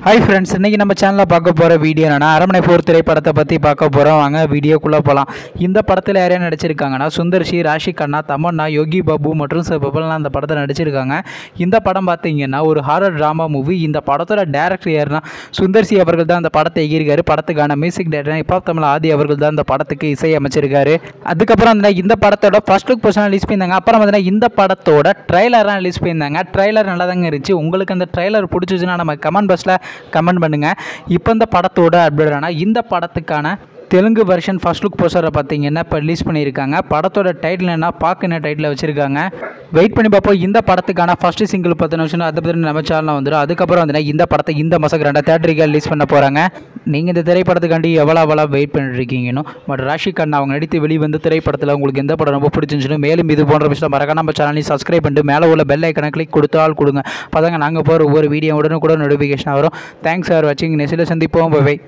Hi friends, இன்றைக்கி நம்ம சேனலில் பார்க்க போகிற வீடியோ என்னன்னா அரண்மனை 4 திரைப்படத்தை பற்றி பார்க்க போகிறோம். வாங்க வீடியோக்குள்ளே போகலாம். இந்த படத்தில் யாரையா நடிச்சிருக்காங்கன்னா சுந்தர் சி, ராஷி கண்ணா, தமன்னா, யோகி பாபு மற்றும் சில பிரபலம்லாம் அந்த படத்தில் நடிச்சிருக்காங்க. இந்த படம் பார்த்தீங்கன்னா ஒரு ஹாரர் ட்ராமா மூவி. இந்த படத்தோட டேரக்டர் யாருன்னா சுந்தர் சி அவர்கள் தான் அந்த படத்தை எகிருக்காரு. படத்துக்கான மியூசிக் டேரக்டர் இப்போ தமிழ் ஆதி அவர்கள் தான் இந்த படத்துக்கு இசை அமைச்சிருக்காரு. அதுக்கப்புறம் இந்த படத்தோட ஃபர்ஸ்ட் லுக் போஸ்டர் ரிலீஸ் பண்ணியிருந்தாங்க. அப்புறம் இந்த படத்தோட ட்ரைலராக ரிலீஸ் பண்ணியிருந்தாங்க. ட்ரைலர் நல்லா தாங்க இருந்துச்சு. உங்களுக்கு அந்த ட்ரைலர் பிடிச்சிச்சுன்னா நம்ம கமெண்ட் பாக்ஸில் கமெண்ட் பண்ணுங்கள். இப்போ இந்த படத்தோட அப்டேட் ஆனால் இந்த படத்துக்கான தெலுங்கு வெர்ஷன் ஃபர்ஸ்ட் லுக் போஸ்டரை பார்த்தீங்கன்னா இப்போ ரிலீஸ் பண்ணியிருக்காங்க. படத்தோட டைட்டில் என்ன பாக்குன்னு டைட்டில் வச்சுருக்காங்க. வெயிட் பண்ணி பார்ப்போம். இந்த படத்துக்கான ஃபர்ஸ்ட் சிங்கிள் 10 நிமிஷம் அதை பற்றி நம்ம சேனலில் வந்துடும். அதுக்கப்புறம் இந்த படத்தை இந்த மாதம் 2 தேட்டருக்கு ரிலீஸ் பண்ண போகிறாங்க. நீங்கள் இந்த திரைப்படத்துக்காண்டி எவ்வளோ வெயிட் பண்ணிட்டு இருக்கீங்கன்னு பட் ராஷி கண்ணா அவங்க நடித்து வெளிவந்த திரைப்படத்தில் உங்களுக்கு எந்த படம் ரொம்ப பிடிச்சிருந்துச்சுன்னு மேலும் இது போன்ற விஷயம் மறக்காம நம்ம சேனலையும் சப்ஸ்கிரைப் பண்ணிட்டு மேலே உள்ள பெல் ஐக்கனை கிளிக் கொடுத்தால் கொடுங்க. அப்போ நாங்கள் போகிற ஒவ்வொரு வீடியோ உடனுக்குடன் நோட்டிஃபிகேஷன் வரும். தேங்க்ஸ் ஃபார் வாட்சிங். நெக்ஸ்ட்டில் சந்திப்போம். பை.